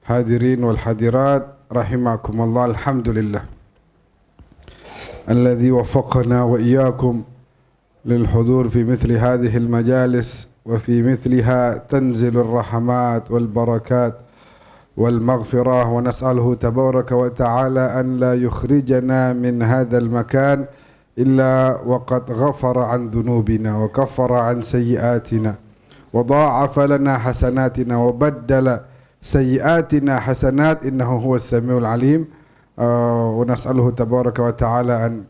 Hadirin wal hadirat rahimakumullah, alhamdulillah alladhi waffaqna wa iyyakum lil hudur fi mithli hadhihi al majalis wa fi mithliha tanzilu ar rahmat wal barakat wal maghfirah, wa nas'aluhu tabaraka wa ta'ala an la yukhrijana min hadha al makan illa wa qad ghafara an dhunubina wa kaffara an sayyiatina wa dha'afa lana hasanatina wa baddala sayyiatina hasanat innahu huwas samiul alim. Wa nas'aluhu tabaraka wa ta'ala an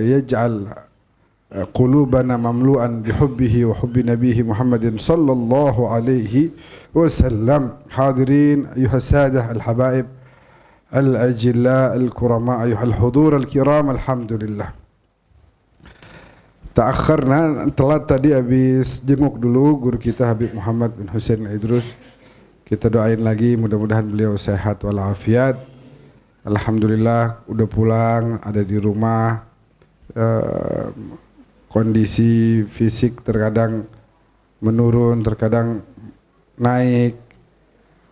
yaj'al qulubana mamlu'an bihubbihi wa hubbi nabihi Muhammadin sallallahu alaihi wasallam. Hadirin ayuhas sadah al-habaib al-ajilla al-kurama, ayuhal hudur al-kiram, alhamdulillah. Ta'akharna, telat tadi habis jenguk dulu guru kita Habib Muhammad bin Husain Idrus. Kita doain lagi mudah-mudahan beliau sehat walafiat. Alhamdulillah udah pulang, ada di rumah. Kondisi fisik terkadang menurun, terkadang naik.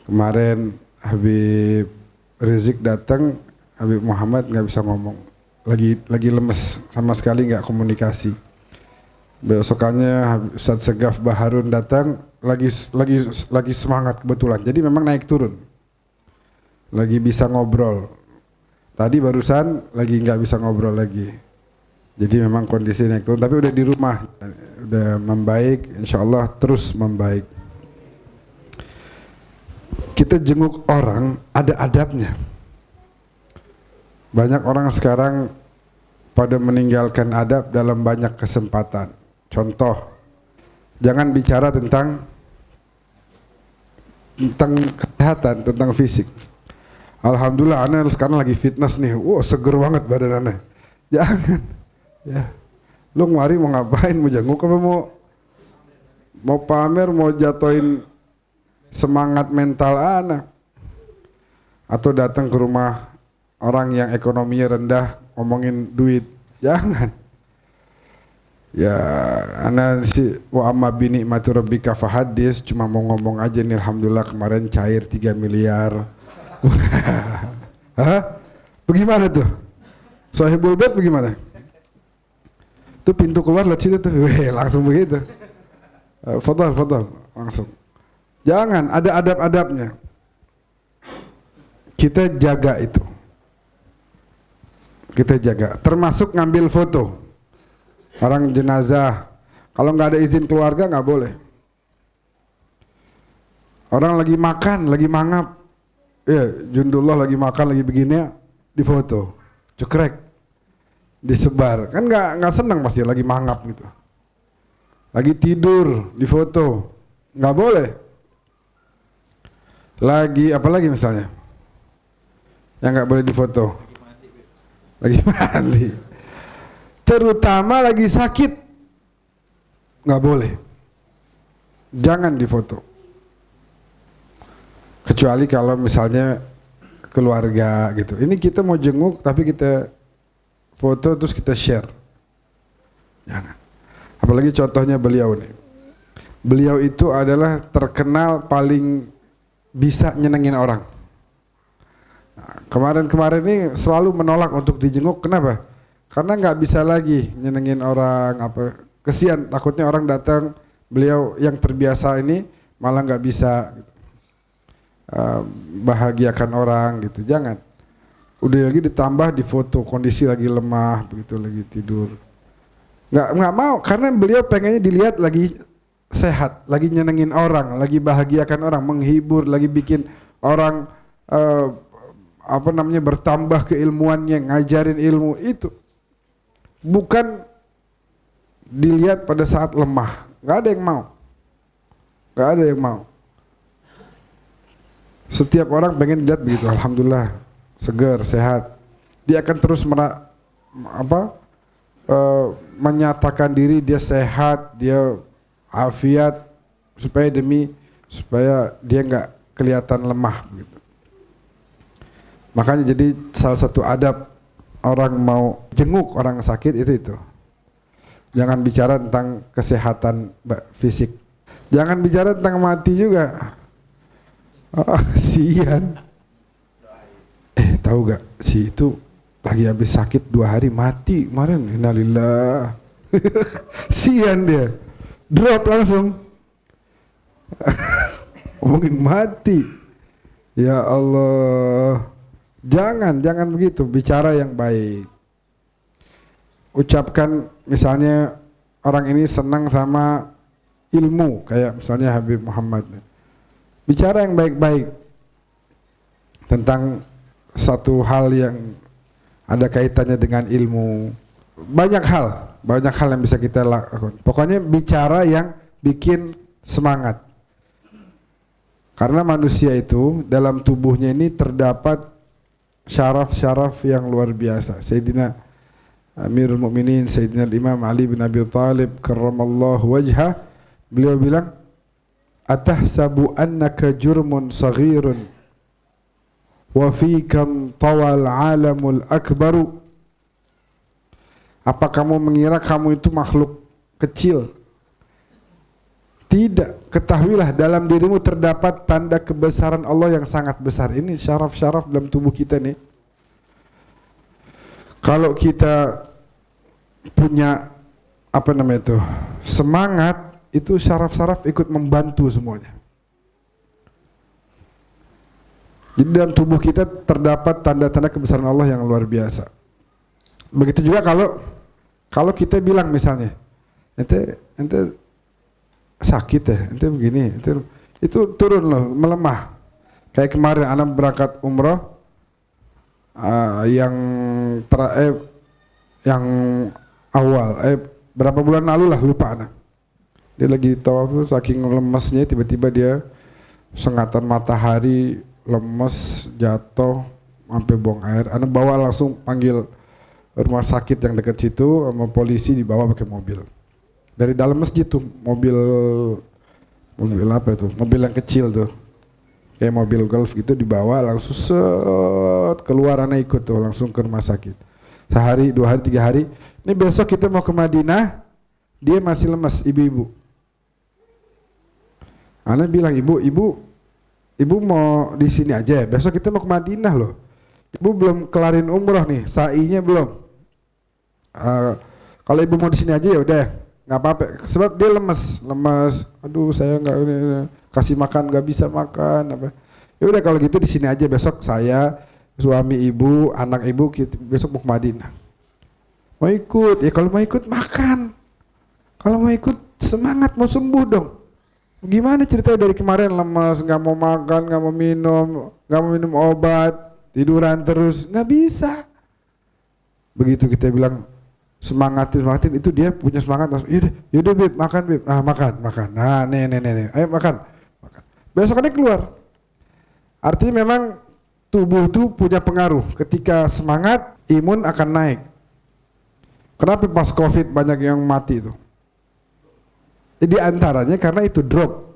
Kemarin Habib Rizik datang, Habib Muhammad nggak bisa ngomong, lagi lemes, sama sekali nggak komunikasi. Besokannya Ustadz Segaf Baharun datang, lagi semangat kebetulan. Jadi memang naik turun, lagi bisa ngobrol. Tadi barusan lagi nggak bisa ngobrol lagi. Jadi memang kondisi naik turun, tapi udah di rumah, udah membaik, insya Allah terus membaik. Kita jenguk orang ada adabnya. Banyak orang sekarang pada meninggalkan adab dalam banyak kesempatan. Contoh, jangan bicara tentang kesehatan, tentang fisik. Alhamdulillah ana sekarang lagi fitness nih. Wow, seger banget badan ana. Jangan. Ya. Lu kemari mau ngapain? Mau jenguk apa mau pamer, mau jatuhin semangat mental anak? Atau datang ke rumah orang yang ekonominya rendah ngomongin duit? Jangan. Ya, ana si wa amma bi ni'mati rabbika fahadis, cuma mau ngomong aja nih, alhamdulillah kemarin cair 3 miliar. Hah? Bagaimana tuh? Sahibul bait bagaimana? Tuh pintu keluar lewat situ tuh. Weh, langsung begitu. Fadal, langsung. Jangan, ada adab-adabnya. Kita jaga itu. Kita jaga, termasuk ngambil foto. Orang jenazah, kalau nggak ada izin keluarga nggak boleh. Orang lagi makan, lagi mangap, ya Jundullah lagi makan, lagi begini, difoto, cekrek, disebar, kan nggak senang pasti lagi mangap gitu. Lagi tidur, difoto, nggak boleh. Lagi apalagi misalnya, yang nggak boleh difoto, lagi mandi. Terutama lagi sakit, nggak boleh, jangan difoto. Kecuali kalau misalnya keluarga gitu. Ini kita mau jenguk tapi kita foto terus kita share, jangan. Apalagi contohnya beliau nih. Beliau itu adalah terkenal paling bisa nyenengin orang. Nah, kemarin-kemarin ini selalu menolak untuk dijenguk. Kenapa? Karena nggak bisa lagi nyenengin orang, apa kesian, takutnya orang datang, beliau yang terbiasa ini malah nggak bisa bahagiakan orang gitu. Jangan. Udah lagi ditambah di foto kondisi lagi lemah begitu, lagi tidur. Nggak mau, karena beliau pengennya dilihat lagi sehat, lagi nyenengin orang, lagi bahagiakan orang, menghibur, lagi bikin orang bertambah keilmuannya, ngajarin ilmu itu. Bukan dilihat pada saat lemah. Nggak ada yang mau. Nggak ada yang mau. Setiap orang pengen dilihat begitu, alhamdulillah, segar, sehat. Dia akan terus menyatakan diri dia sehat, dia afiat, supaya dia nggak kelihatan lemah gitu. Makanya jadi salah satu adab orang mau jenguk orang sakit itu. Jangan bicara tentang kesehatan fisik. Jangan bicara tentang mati juga. Sian. Tahu gak si itu lagi habis sakit 2 hari mati kemarin. Innalillah. Sian dia. Drop langsung. Ngomongin mati. Ya Allah. Jangan begitu, bicara yang baik. Ucapkan misalnya orang ini senang sama ilmu, kayak misalnya Habib Muhammad. Bicara yang baik-baik tentang satu hal yang ada kaitannya dengan ilmu. Banyak hal yang bisa kita lakukan. Pokoknya bicara yang bikin semangat. Karena manusia itu dalam tubuhnya ini terdapat syaraf-syaraf yang luar biasa. Sayyidina Amirul Mukminin Sayyidina Imam Ali bin Abi Thalib karramallahu wajhah, beliau bilang, atahsabu annaka jurmun saghirun wa fikam tawal alamul akbaru. Apa kamu mengira kamu itu makhluk kecil? Tidak, ketahuilah dalam dirimu terdapat tanda kebesaran Allah yang sangat besar. Ini syaraf-syaraf dalam tubuh kita nih. Kalau kita punya semangat, itu syaraf-syaraf ikut membantu semuanya. Jadi dalam tubuh kita terdapat tanda-tanda kebesaran Allah yang luar biasa. Begitu juga kalau kita bilang misalnya, ente sakit ya, ente begini, itu turun loh, melemah. Kayak kemarin anak berangkat umroh, yang awal, berapa bulan lalu lah, lupa anak. Dia lagi tawaf, saking lemesnya tiba-tiba dia sengatan matahari, lemes, jatuh, sampai buang air. Anak bawa langsung panggil rumah sakit yang dekat situ, sama polisi dibawa pakai mobil. Dari dalam masjid tuh, mobil apa itu? Mobil yang kecil tuh, kayak mobil golf gitu, dibawa langsung keluar, anak ikut tuh langsung ke rumah sakit. Sehari, 2 hari, 3 hari. Ini besok kita mau ke Madinah, dia masih lemas, ibu-ibu. Anak bilang, ibu mau di sini aja. Besok kita mau ke Madinah loh. Ibu belum kelarin umroh nih, sa'inya belum. Kalau ibu mau di sini aja ya udah, nggak apa-apa. Sebab dia lemes. Aduh, saya nggak kasih makan, nggak bisa makan. Apa? Ya udah kalau gitu di sini aja. Besok saya, suami ibu, anak ibu, kita besok mau ke Madinah. Mau ikut? Ya kalau mau ikut makan. Kalau mau ikut semangat, mau sembuh dong. Gimana ceritanya dari kemarin lemas, nggak mau makan, nggak mau minum obat, tiduran terus, nggak bisa. Begitu kita bilang semangatin itu, dia punya semangat langsung. Yaudah Beb, makan Beb. Nah makan. Nah nih, ayo makan. Besokannya keluar. Artinya memang tubuh itu punya pengaruh. Ketika semangat, imun akan naik. Kenapa pas COVID banyak yang mati itu? Di antaranya karena itu drop.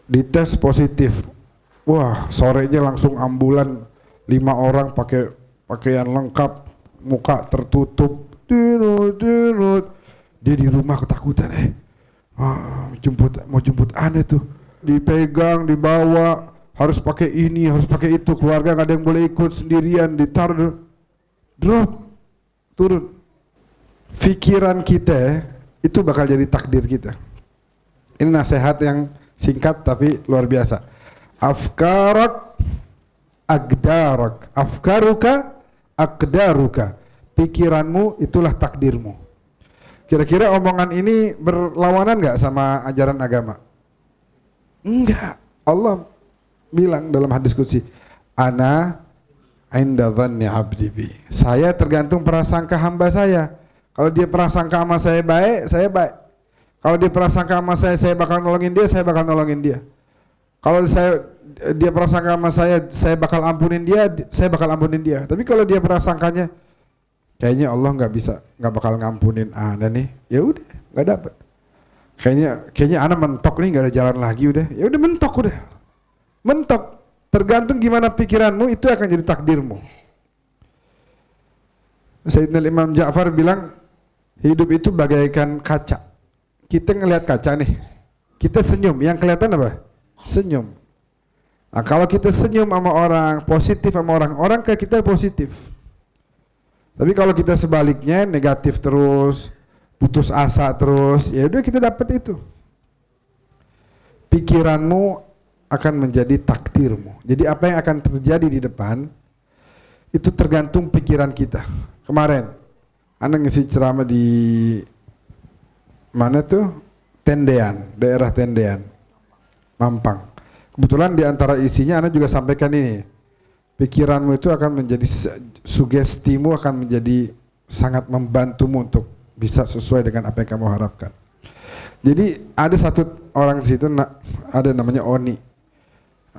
Dites positif. Wah, sorenya langsung ambulan, 5 orang pakai pakaian lengkap, muka tertutup, dia di rumah ketakutan, mau jemput aneh tuh, dipegang, dibawa, harus pakai ini, harus pakai itu, keluarga nggak ada yang boleh ikut, sendirian, ditaruh, drop, turun. Pikiran kita itu bakal jadi takdir kita. Ini nasihat yang singkat tapi luar biasa. Afkarak agdarak, afkaruka akdaruka. Pikiranmu itulah takdirmu. Kira-kira omongan ini berlawanan nggak sama ajaran agama? Enggak. Allah bilang dalam hadis qudsi, ana inda dhanni abdi bi. Saya tergantung prasangka hamba saya. Kalau dia prasangka sama saya baik, saya baik. Kalau dia prasangka sama saya bakal nolongin dia, saya bakal nolongin dia. Kalau dia prasangka sama saya bakal ampunin dia, saya bakal ampunin dia. Tapi kalau dia prasangkanya, kayaknya Allah nggak bakal ngampunin ana nih, ya udah nggak dapet. Kayaknya ana mentok nih, nggak ada jalan lagi, udah. Ya udah mentok. Tergantung gimana pikiranmu, itu akan jadi takdirmu. Sayyidina Imam Ja'far bilang, hidup itu bagaikan kaca. Kita ngelihat kaca nih, kita senyum, yang kelihatan apa? Senyum. Nah, kalau kita senyum sama orang, positif sama orang, orang ke kita positif. Tapi kalau kita sebaliknya negatif terus, putus asa terus, ya udah kita dapat itu. Pikiranmu akan menjadi takdirmu. Jadi apa yang akan terjadi di depan itu tergantung pikiran kita. Kemarin Anda ngisi ceramah di mana tuh? Tendean, daerah Tendean, Mampang. Kebetulan di antara isinya Anda juga sampaikan ini. Pikiranmu itu akan menjadi, sugestimu akan menjadi sangat membantumu untuk bisa sesuai dengan apa yang kamu harapkan. Jadi ada satu orang di situ, ada namanya Oni.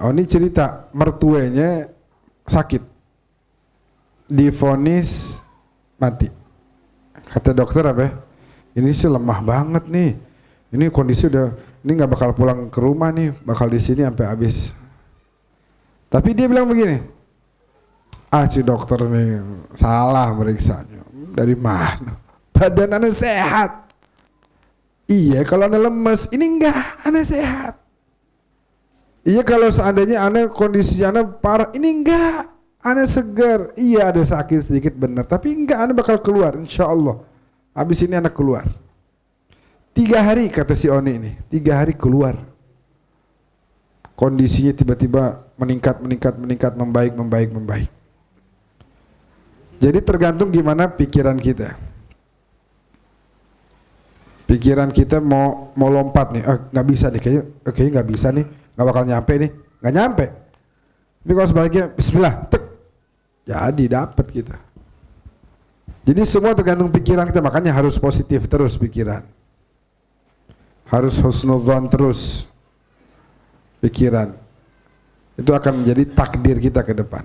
Oni cerita mertuanya sakit, divonis mati. Kata dokter apa? Ini sih lemah banget nih. Ini kondisi udah, ini nggak bakal pulang ke rumah nih, bakal di sini sampai habis. Tapi dia bilang begini, si dokter nih salah meriksanya. Dari mana? Badan Anda sehat. Iya kalau Anda lemes, ini enggak, Anda sehat. Iya kalau seandainya Anda kondisi Anda parah, ini enggak, Anda segar. Iya ada sakit sedikit benar, tapi enggak, Anda bakal keluar insya Allah. Habis ini Anda keluar. 3 hari kata si Oni ini, 3 hari keluar. Kondisinya tiba-tiba meningkat, membaik. Jadi tergantung gimana pikiran kita. Pikiran kita mau lompat nih, nggak bisa nih, kayaknya nggak bisa nih, nggak bakal nyampe nih, nggak nyampe. Tapi kalau sebaliknya, Bismillah, tek, jadi dapat kita. Jadi semua tergantung pikiran kita, makanya harus positif terus pikiran, harus husnudzon terus pikiran. Itu akan menjadi takdir kita ke depan.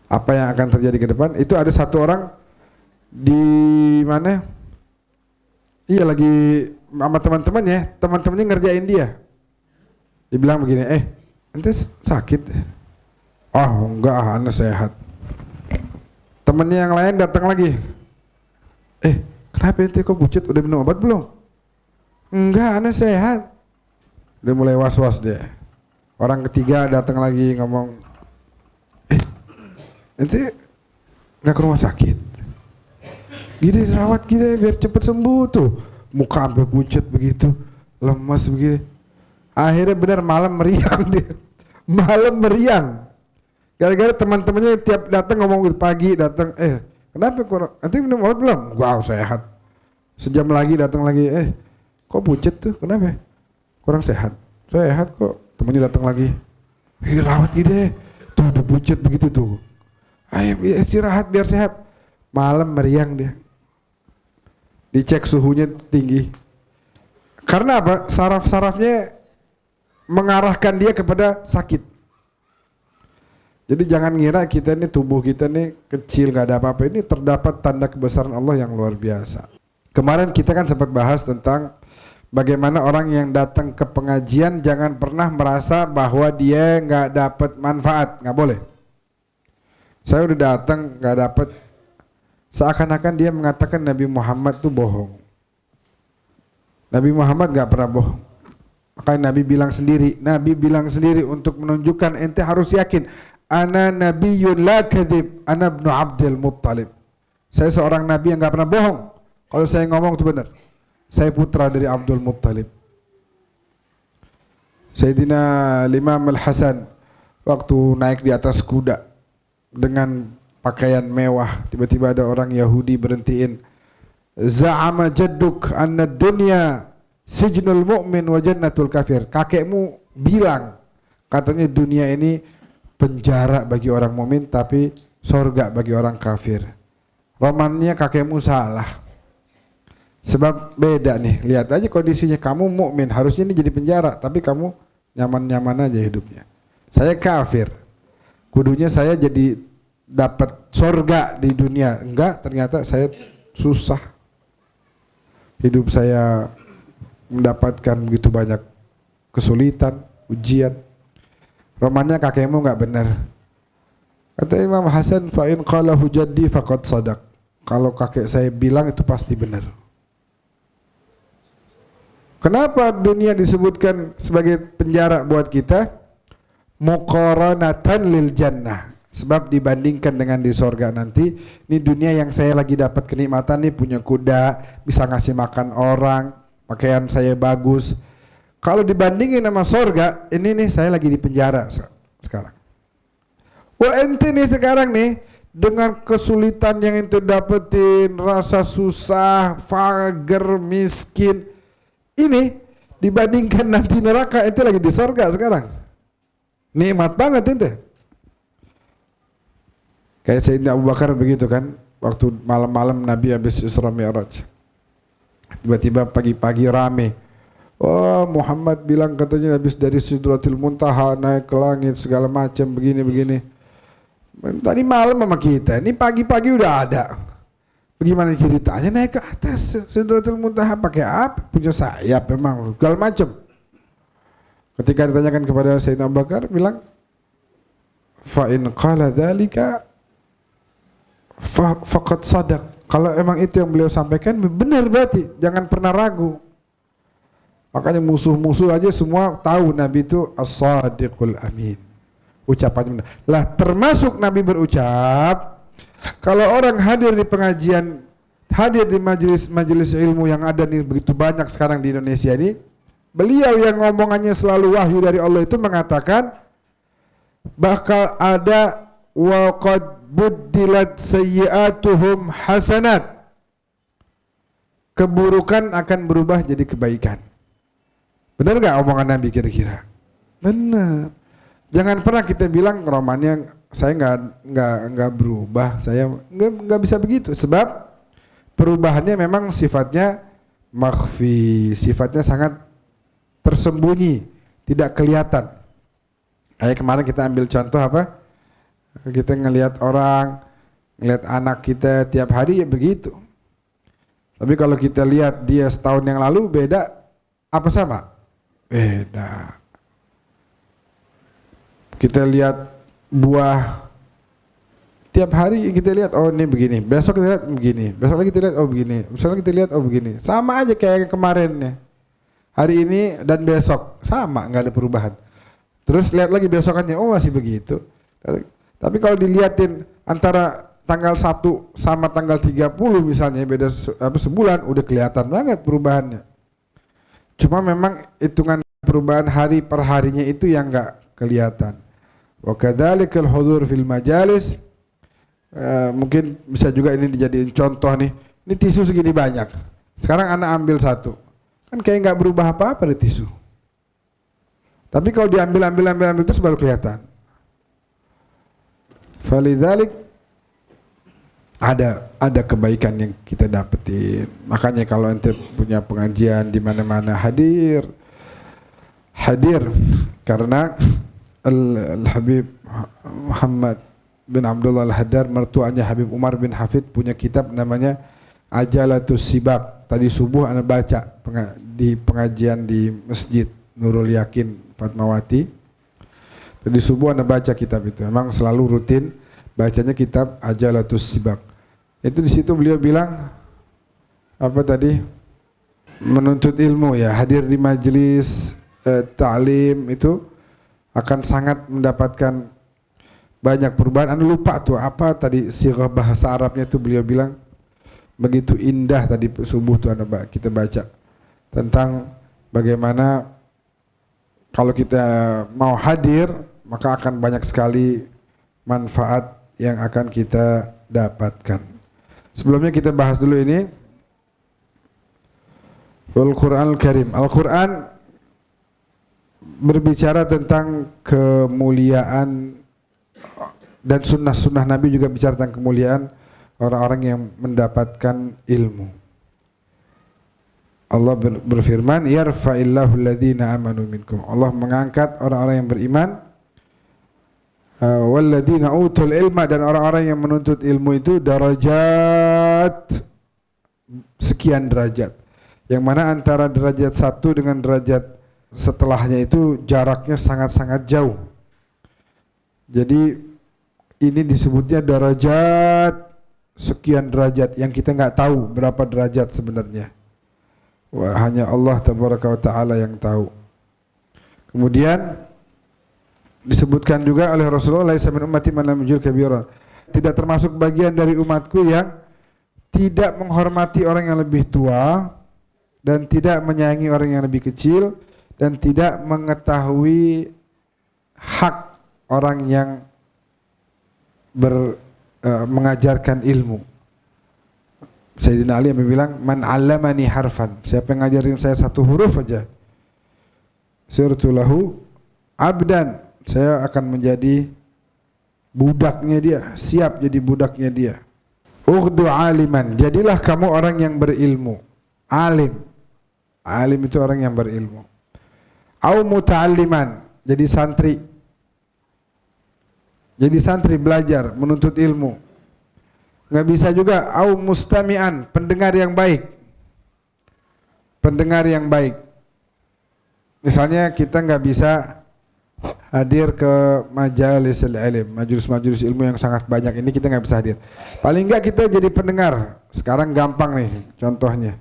Apa yang akan terjadi ke depan? Itu ada satu orang di mana? Iya lagi sama teman-temannya ngerjain dia. Dibilang begini, ente sakit? Oh enggak, Anda sehat. Temennya yang lain datang lagi. Kenapa ente kok pucat? Udah minum obat belum? Enggak, Anda sehat. Udah mulai was-was dia. Orang ketiga datang lagi ngomong, ente nggak ke rumah sakit? Gini rawat gini biar cepet sembuh tuh. Muka sampai pucat begitu, lemas begini. Akhirnya benar malam meriang dia. Malam meriang. Gara-gara teman-temannya tiap datang ngomong pagi datang, kenapa kok? Nanti minum obat belum? Wow sehat. Sejam lagi datang lagi, kok pucat tuh? Kenapa? Kurang sehat. Sehat kok. Temennya datang lagi. Rawat gini. Tuh udah pucat begitu tuh. Ayo istirahat biar sehat. Malam meriang dia. Dicek suhunya tinggi. Karena apa? Saraf-sarafnya mengarahkan dia kepada sakit. Jadi jangan ngira kita ini tubuh kita ini kecil gak ada apa-apa. Ini terdapat tanda kebesaran Allah yang luar biasa. Kemarin kita kan sempat bahas tentang bagaimana orang yang datang ke pengajian jangan pernah merasa bahwa dia gak dapat manfaat. Gak boleh. Saya udah datang gak dapat. Seakan-akan dia mengatakan Nabi Muhammad itu bohong. Nabi Muhammad gak pernah bohong. Makanya Nabi bilang sendiri untuk menunjukkan ente harus yakin. Ana nabiyyun la kadhib, ana ibnu Abdul Muttalib. Saya seorang nabi yang gak pernah bohong. Kalau saya ngomong itu benar. Saya putra dari Abdul Muttalib. Sayyidina Imam Al-Hasan waktu naik di atas kuda dengan pakaian mewah, tiba-tiba ada orang Yahudi berhentiin. Za'ama jadduk anna dunya sijnul mu'min wa jannatul kafir. Kakekmu bilang katanya dunia ini penjara bagi orang mukmin tapi surga bagi orang kafir. Romannya kakekmu salah. Sebab beda nih, lihat aja kondisinya, kamu mukmin harusnya ini jadi penjara tapi kamu nyaman-nyaman aja hidupnya. Saya kafir. Kudunya saya jadi dapat surga di dunia. Enggak, ternyata saya susah. Hidup saya mendapatkan begitu banyak kesulitan, ujian. Romannya kakekmu enggak benar. Kata Imam Hasan, fa in qalahu jaddi faqad sadaq. Kalau kakek saya bilang itu pasti benar. Kenapa dunia disebutkan sebagai penjara buat kita? muqaranatan lil jannah. Sebab dibandingkan dengan di sorga nanti, ini dunia yang saya lagi dapat kenikmatan nih, punya kuda, bisa ngasih makan orang, pakaian saya bagus. Kalau dibandingin sama sorga, ini nih saya lagi di penjara sekarang. Wah ente nih sekarang nih, dengan kesulitan yang ente dapetin, rasa susah, fager, miskin, ini dibandingkan nanti neraka, ente lagi di sorga sekarang. Nikmat banget ente. Kayak Sayyidina Abu Bakar begitu kan, waktu malam-malam Nabi habis Isra Mi'raj. Tiba-tiba pagi-pagi rame. Oh Muhammad bilang katanya habis dari Sidratul Muntaha naik ke langit segala macam begini-begini. Tadi malam sama kita, ini pagi-pagi udah ada. Bagaimana ceritanya naik ke atas Sidratul Muntaha pakai apa? Punya sayap memang segala macam. Ketika ditanyakan kepada Sayyidina Abu Bakar bilang, fa in qala dzalika faqad sadaq. Kalau emang itu yang beliau sampaikan benar berarti, jangan pernah ragu. Makanya musuh-musuh aja semua tahu Nabi itu as-sadiqul amin. Ucapannya benar. Lah termasuk Nabi berucap, kalau orang hadir di pengajian, hadir di majelis ilmu yang ada nih begitu banyak sekarang di Indonesia ini, beliau yang ngomongannya selalu wahyu dari Allah itu mengatakan bakal ada wa qad buddilat sayyi'atuhum hasanat. Keburukan akan berubah jadi kebaikan. Benar gak omongan Nabi kira-kira? Benar. Jangan pernah kita bilang romannya saya nggak berubah, saya nggak bisa begitu. Sebab perubahannya memang sifatnya makhfi, sifatnya sangat tersembunyi, tidak kelihatan. Kayak kemarin kita ambil contoh apa? Kita ngelihat orang, ngelihat anak kita tiap hari ya begitu. Tapi kalau kita lihat dia setahun yang lalu beda, apa sama? Beda. Kita lihat buah tiap hari kita lihat oh ini begini, besok kita lihat begini, besok lagi kita lihat oh begini, besok lagi kita lihat oh begini. Sama aja kayak kemarinnya. Hari ini dan besok sama, nggak ada perubahan. Terus lihat lagi besokannya, oh masih begitu. Tapi kalau dilihatin antara tanggal 1 sama tanggal 30 misalnya beda sebulan, udah kelihatan banget perubahannya. Cuma memang hitungan perubahan hari per harinya itu yang nggak kelihatan. Wa kadzalikal hudur fil majalis, mungkin bisa juga ini dijadiin contoh nih. Ini tisu segini banyak. Sekarang anak ambil satu, kan kayak nggak berubah apa-apa di tisu. Tapi kalau diambil terus baru kelihatan. Falidzalik ada kebaikan yang kita dapetin. Makanya kalau ente punya pengajian di mana-mana hadir karena Al-Habib Muhammad bin Abdullah Al-Haddad, mertuanya Habib Umar bin Hafid, punya kitab namanya Ajalatus Sibab. Tadi subuh anda baca di pengajian di Masjid Nurul Yakin Fatmawati. Tadi subuh anda baca kitab itu. Memang selalu rutin bacanya kitab Ajalatus Sibab. Itu di situ beliau bilang apa tadi? Menuntut ilmu ya, hadir di majelis ta'lim itu akan sangat mendapatkan banyak perubahan. Anda lupa tuh apa tadi sirah bahasa Arabnya tuh beliau bilang begitu indah tadi subuh tuh kita baca tentang bagaimana kalau kita mau hadir maka akan banyak sekali manfaat yang akan kita dapatkan. Sebelumnya kita bahas dulu ini Al-Quranul Karim. Al-Quran berbicara tentang kemuliaan dan sunnah-sunnah Nabi juga bicara tentang kemuliaan orang-orang yang mendapatkan ilmu. Allah berfirman, yarfa'illahu alladhina amanu minkum. Allah mengangkat orang-orang yang beriman, walladzina utul ilma, dan orang-orang yang menuntut ilmu itu darajat, sekian derajat. Yang mana antara derajat satu dengan derajat setelahnya itu jaraknya sangat-sangat jauh. Jadi ini disebutnya derajat sekian derajat yang kita nggak tahu berapa derajat sebenarnya. Wah, hanya Allah tabaraka wa ta'ala yang tahu. Kemudian Disebutkan juga oleh Rasulullah, laisa min ummati man lam yujil kabiran. Tidak termasuk bagian dari umatku yang tidak menghormati orang yang lebih tua dan tidak menyayangi orang yang lebih kecil dan tidak mengetahui hak orang yang mengajarkan ilmu. Sayyidina Ali yang bilang, man 'allamani harfan, siapa yang ngajarin saya satu huruf aja, sirtu lahu abdan, saya akan menjadi budaknya dia, siap jadi budaknya dia. Ughdu aliman, jadilah kamu orang yang berilmu. Alim, alim itu orang yang berilmu. Au muta'alliman, jadi santri. Jadi santri belajar, menuntut ilmu. Nggak bisa juga au mustami'an, pendengar yang baik. Pendengar yang baik. Misalnya kita nggak bisa hadir ke majalis ilm, majelis-majelis ilmu yang sangat banyak ini kita nggak bisa hadir. Paling nggak kita jadi pendengar. Sekarang gampang nih contohnya.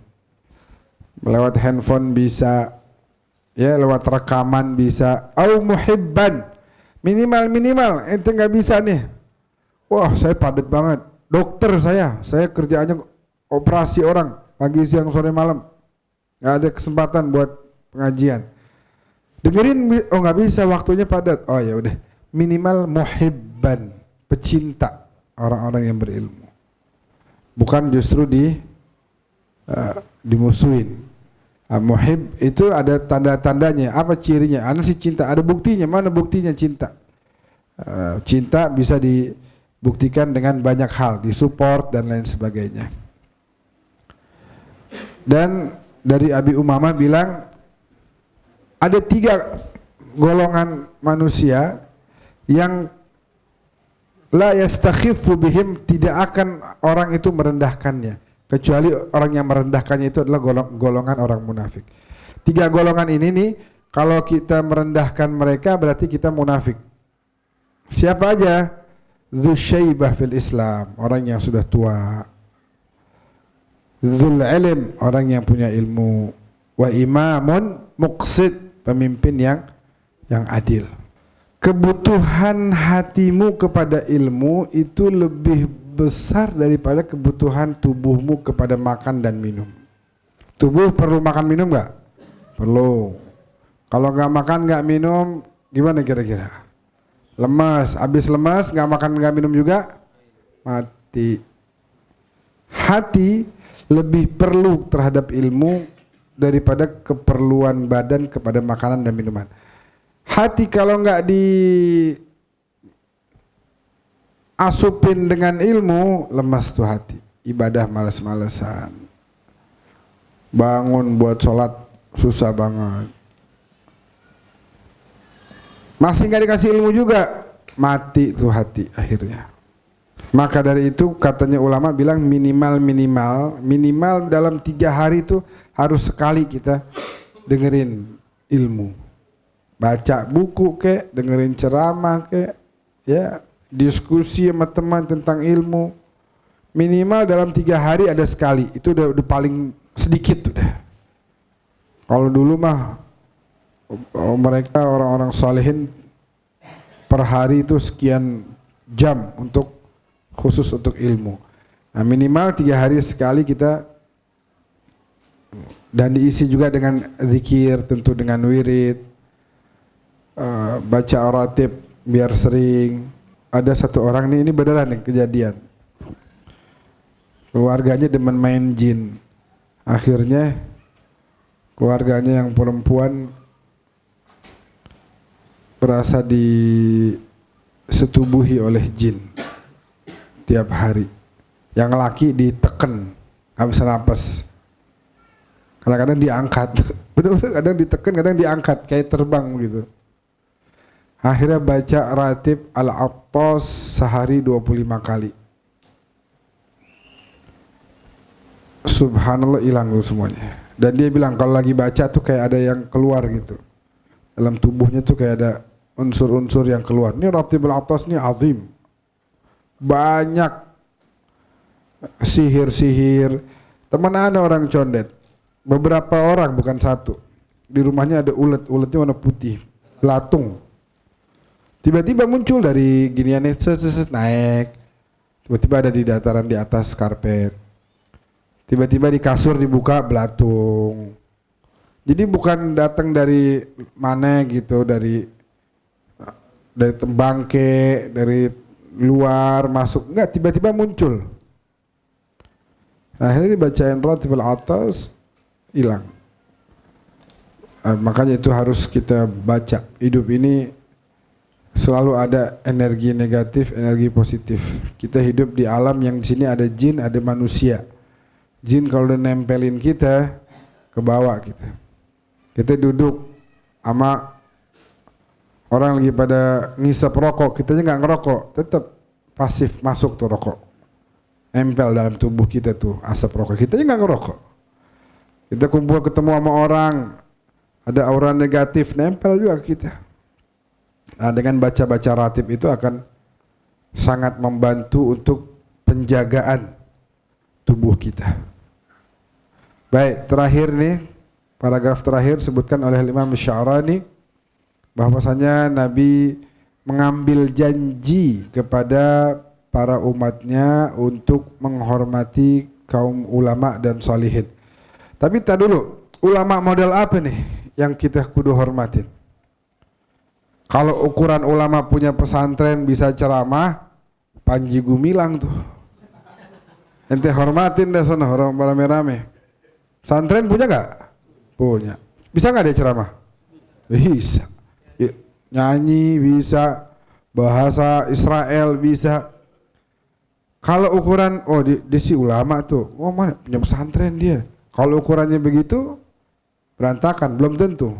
Lewat handphone bisa, ya lewat rekaman bisa. Au muhibban, minimal ente nggak bisa nih. Wah saya padat banget. Dokter saya kerjaannya operasi orang pagi siang sore malam, nggak ada kesempatan buat pengajian. Dengerin, oh nggak bisa waktunya padat. Oh ya udah, minimal muhibban, pecinta orang-orang yang berilmu. Bukan justru dimusuhin. Muhib itu ada tanda-tandanya, apa cirinya? Ana sih cinta, ada buktinya. Mana buktinya cinta? Cinta bisa dibuktikan dengan banyak hal, disupport dan lain sebagainya. Dan dari Abi Umamah bilang, ada 3 golongan manusia yang la yastakhiffu bihim, tidak akan orang itu merendahkannya, kecuali orang yang merendahkannya itu adalah golongan orang munafik. 3 golongan ini nih, kalau kita merendahkan mereka berarti kita munafik. Siapa aja? Dzusyaibah fil Islam, orang yang sudah tua. Dzul ilm, orang yang punya ilmu. Wa imamun muqsid, pemimpin yang adil. Kebutuhan hatimu kepada ilmu itu lebih besar daripada kebutuhan tubuhmu kepada makan dan minum. Tubuh perlu makan minum nggak? Perlu. Kalau nggak makan nggak minum, gimana kira-kira? Lemas. Habis lemas nggak makan nggak minum juga mati. Hati lebih perlu terhadap ilmu daripada keperluan badan kepada makanan dan minuman. Hati kalau nggak diasupin dengan ilmu, lemas tuh hati. Ibadah males-malesan. Bangun buat sholat susah banget. Masih nggak dikasih ilmu juga, mati tuh hati akhirnya. Maka dari itu katanya ulama bilang minimal dalam 3 hari itu harus sekali kita dengerin ilmu, baca buku kek, dengerin ceramah kek, ya diskusi sama teman tentang ilmu. Minimal dalam 3 hari ada sekali, itu udah paling sedikit udah. Kalau dulu mah mereka orang-orang solehin per hari itu sekian jam khusus untuk ilmu. Nah, minimal 3 hari sekali kita, dan diisi juga dengan zikir, tentu dengan wirid, baca ratib biar sering. Ada satu orang ini beneran nih kejadian. Keluarganya demen main jin. Akhirnya keluarganya yang perempuan berasa disetubuhi oleh jin tiap hari. Yang laki diteken, nggak bisa napas. Kadang-kadang diangkat, benar-benar kadang diteken, kadang diangkat, kayak terbang gitu. Akhirnya baca ratib Al-Attas sehari 25 kali. Subhanallah, hilang tuh semuanya. Dan dia bilang kalau lagi baca tuh kayak ada yang keluar gitu. Dalam tubuhnya tuh kayak ada unsur-unsur yang keluar. Ini ratib Al-Attas ini azim. Banyak sihir-sihir. Teman ada orang condet, beberapa orang bukan satu. Di rumahnya ada uletnya warna putih, belatung. Tiba-tiba muncul dari ginian naik. Tiba-tiba ada di dataran di atas karpet. Tiba-tiba di kasur dibuka belatung. Jadi bukan datang dari mana gitu, dari bangke, dari luar masuk. Enggak, tiba-tiba muncul. Akhirnya dibacain ratibul atas, hilang. Makanya itu harus kita baca. Hidup ini selalu ada energi negatif, energi positif. Kita hidup di alam yang di sini ada jin, ada manusia. Jin kalau udah nempelin kita, ke bawah kita. Kita duduk sama orang lagi pada ngisap rokok, kitanya nggak ngerokok, tetap pasif masuk tuh rokok. Nempel dalam tubuh kita tuh asap rokok. Kitanya nggak ngerokok. Kita kumpul ketemu sama orang, ada aura negatif, nempel juga kita. Nah, dengan baca-baca ratib itu akan sangat membantu untuk penjagaan tubuh kita. Baik, terakhir nih, paragraf terakhir sebutkan oleh Imam Sya'rani bahwasanya Nabi mengambil janji kepada para umatnya untuk menghormati kaum ulama dan sholihin. Tapi tak dulu, ulama model apa nih yang kita kudu hormatin? Kalau ukuran ulama punya pesantren bisa ceramah, Panji Gumilang tuh. Ente hormatin deh sana orang rame-rame. Pesantren punya nggak? Punya. Bisa nggak dia ceramah? Bisa. Nyanyi bisa, bahasa Israel bisa. Kalau ukuran, oh dia si ulama tuh, oh mana punya pesantren dia. Kalau ukurannya begitu, berantakan, belum tentu.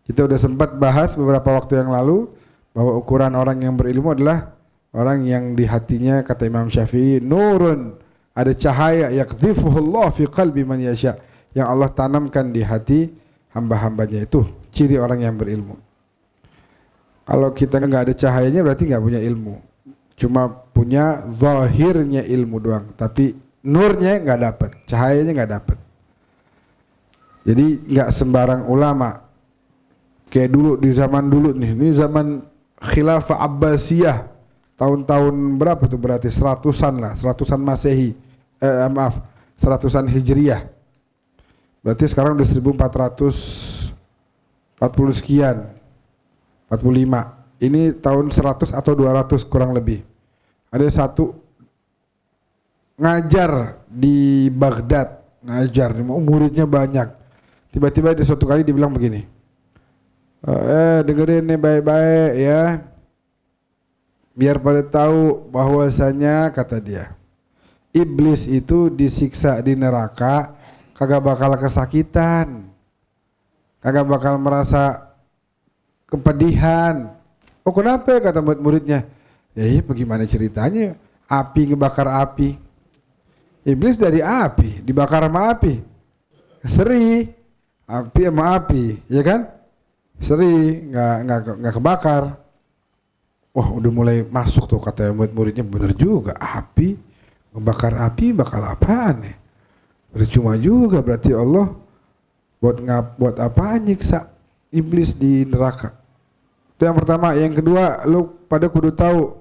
Kita udah sempat bahas beberapa waktu yang lalu bahwa ukuran orang yang berilmu adalah orang yang di hatinya, kata Imam Syafi'i, nurun, ada cahaya yakdhifuhullah fi qalbi man yasha, yang Allah tanamkan di hati hamba-hambanya. Itu ciri orang yang berilmu. Kalau kita nggak ada cahayanya berarti nggak punya ilmu, cuma punya zahirnya ilmu doang, tapi nurnya nggak dapat, cahayanya nggak dapat. Jadi nggak sembarang ulama. Kayak dulu, di zaman dulu nih, ini zaman Khilafah Abbasiyah, tahun-tahun berapa tuh berarti? Seratusan lah, seratusan Masehi, seratusan Hijriyah. Berarti sekarang udah 1440 sekian, 45. Ini tahun 100 atau 200 kurang lebih. Ada satu ngajar di Baghdad, ngajar, muridnya banyak. Tiba-tiba di suatu kali dibilang begini, dengerin nih baik-baik ya, biar pada tahu bahwasanya, kata dia, iblis itu disiksa di neraka kagak bakal kesakitan, kagak bakal merasa kepedihan. Oh kenapa ya, kata murid-muridnya? Ya iya, bagaimana ceritanya? Api ngebakar api, iblis dari api, dibakar sama api, seri, api sama api, ya kan? Seri, nggak kebakar. Wah udah mulai masuk tuh, kata murid-muridnya, bener juga, api ngebakar api, bakal apaan nih? Percuma juga, berarti Allah buat apaan nyiksa iblis di neraka. Itu yang pertama. Yang kedua, lu pada kudu tahu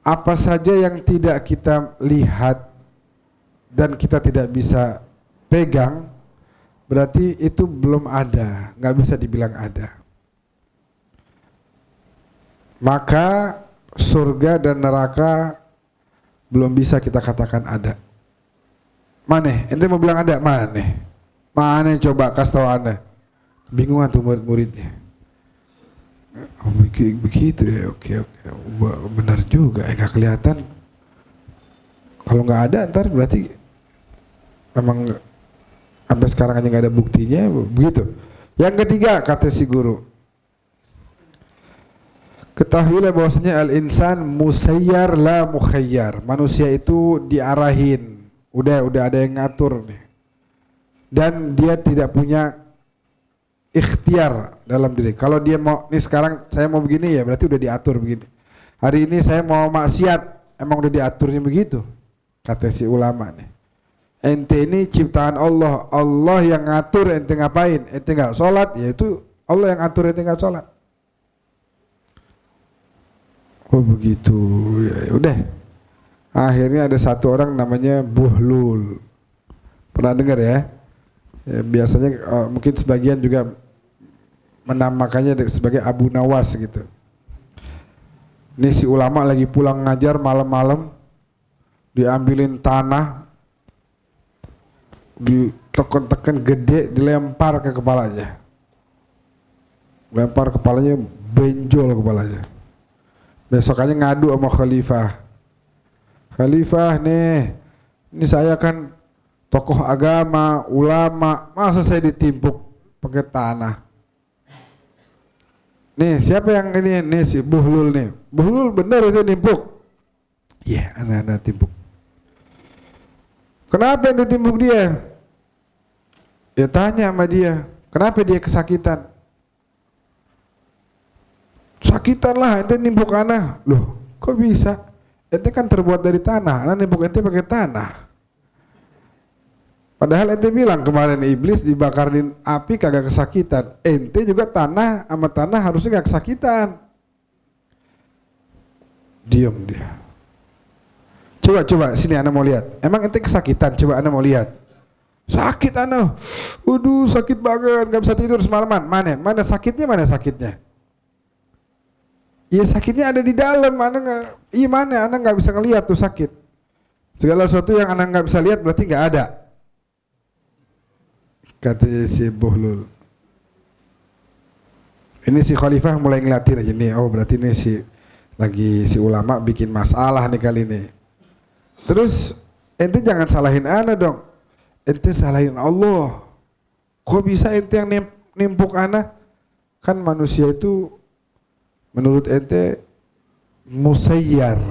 apa saja yang tidak kita lihat dan kita tidak bisa pegang, berarti itu belum ada, nggak bisa dibilang ada. Maka surga dan neraka belum bisa kita katakan ada. Mana? Ente mau bilang ada? Mana? Mana coba kasih tahu Anda. Bingungan tuh murid-muridnya. Oh, begitu ya, oke. Benar juga, nggak kelihatan. Kalau nggak ada ntar berarti memang sampai sekarang aja nggak ada buktinya, begitu. Yang ketiga, kata si guru, ketahuilah bahwasanya al-insan musayyar la mukhayyar. Manusia itu diarahin, udah ada yang ngatur nih. Dan dia tidak punya ikhtiar dalam diri. Kalau dia mau, nih sekarang saya mau begini ya, berarti udah diatur begini. Hari ini saya mau maksiat, emang udah diaturnya begitu, kata si ulama nih. Ente ini ciptaan Allah, Allah yang ngatur ente ngapain. Ente nggak sholat, ya itu Allah yang ngatur ente nggak sholat. Oh begitu. Ya, udah. Akhirnya ada satu orang namanya Buhlul. Pernah dengar ya? Ya biasanya mungkin sebagian juga menamakannya sebagai Abu Nawas gitu. Ini si ulama lagi pulang ngajar malam-malam, diambilin tanah, ditekan-tekan gede, dilempar ke kepalanya. Lempar kepalanya, benjol kepalanya. Besokannya ngadu sama khalifah. Khalifah nih, ini saya kan tokoh agama, ulama, masa saya ditimpuk pakai tanah? Nih siapa yang ini? Nih si Buhlul nih. Buhlul bener itu nimpuk. Iya, anak-anak timpuk. Kenapa yang ditimpuk dia? Ya tanya sama dia, kenapa dia kesakitan? Sakitan lah, ente nimpuk anak. Loh, kok bisa? Ente kan terbuat dari tanah, anak nimpuk ente pakai tanah. Padahal ente bilang kemarin iblis dibakarin api kagak kesakitan. Ente juga tanah sama tanah harusnya gak kesakitan. Diam dia. Coba sini anak mau lihat. Emang ente kesakitan? Coba anak mau lihat. Sakit anak. Waduh sakit banget, gak bisa tidur semalaman. Mana sakitnya? Mana sakitnya? Iya sakitnya ada di dalam. Anak nggak. Iya mana? Anak nggak bisa ngelihat tuh sakit. Segala sesuatu yang anak nggak bisa lihat berarti nggak ada. Kata si Buhlul. Ini si khalifah mulai ngeliatin aja nih. Oh berarti nih si ulama bikin masalah nih kali ini. Terus ente jangan salahin ana dong. Ente salahin Allah. Kok bisa ente yang nimpuk ana? Kan manusia itu menurut ente musayyar,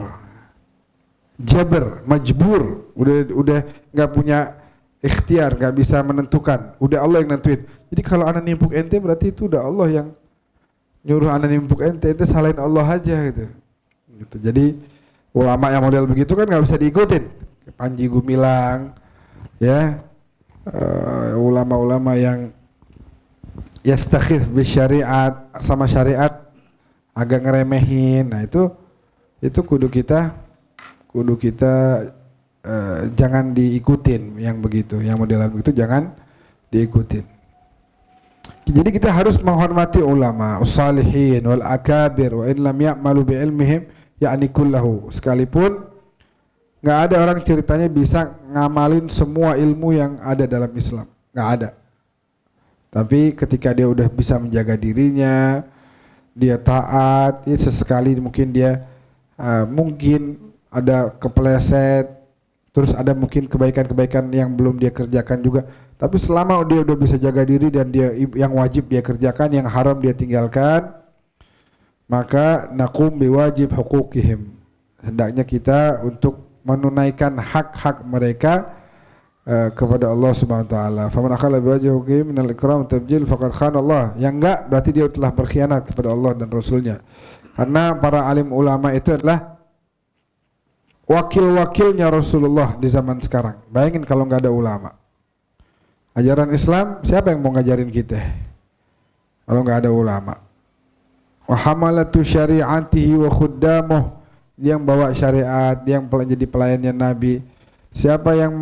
jabar, majbur, udah nggak punya ikhtiar, nggak bisa menentukan, udah Allah yang nentuin. Jadi kalau anak nimpuk ente berarti itu udah Allah yang nyuruh anak nimpuk ente salahin Allah aja gitu. Jadi ulama yang model begitu kan nggak bisa diikutin. Panji Gumilang, ya ulama-ulama yang yastakhif bisyariat sama syariat agak ngeremehin. Nah itu kudu kita jangan diikutin yang begitu, yang modelan begitu jangan diikutin. Jadi kita harus menghormati ulama, usalihin wal akabir wa in lam ya'malu bi ilmihim ya'ni kullahu. Sekalipun nggak ada orang ceritanya bisa ngamalin semua ilmu yang ada dalam Islam, nggak ada. Tapi ketika dia udah bisa menjaga dirinya, dia taat, ya sesekali mungkin dia mungkin ada kepleset, terus ada mungkin kebaikan-kebaikan yang belum dia kerjakan juga. Tapi selama dia udah bisa jaga diri dan dia yang wajib dia kerjakan, yang haram dia tinggalkan, maka naqum biwajib huquqihim. Hendaknya kita untuk menunaikan hak-hak mereka kepada Allah Subhanahu wa taala. Faman akhala biwajhihi minal ikram tabjil faqad khana Allah. Yang enggak berarti dia telah berkhianat kepada Allah dan Rasulnya. Karena para alim ulama itu adalah wakil-wakilnya Rasulullah di zaman sekarang. Bayangin kalau enggak ada ulama. Ajaran Islam siapa yang mau ngajarin kita? Kalau enggak ada ulama. Wa hamalatu syari'atihi wa khuddamuh, yang bawa syariat, yang jadi pelayannya Nabi. Siapa yang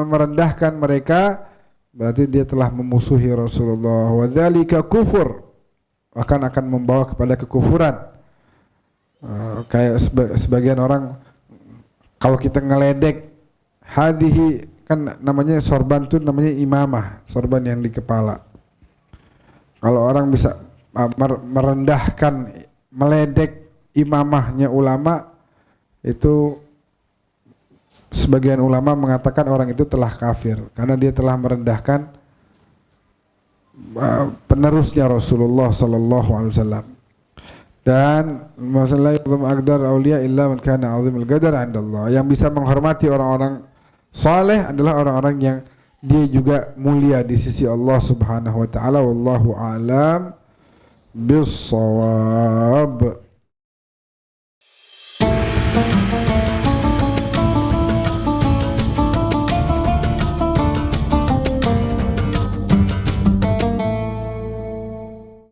merendahkan mereka berarti dia telah memusuhi Rasulullah. Wa dzalika kufur, akan membawa kepada kekufuran. Kayak sebagian orang kalau kita ngeledek hadihi, kan namanya sorban tuh namanya imamah, sorban yang di kepala. Kalau orang bisa merendahkan, meledek imamahnya ulama, itu sebagian ulama mengatakan orang itu telah kafir karena dia telah merendahkan penerusnya Rasulullah sallallahu alaihi wasallam. Dan masalah aqdar auliya illa man kana azimul qadar 'inda Allah. Yang bisa menghormati orang-orang saleh adalah orang-orang yang dia juga mulia di sisi Allah Subhanahu wa taala. Wallahu a'lam bis-shawab.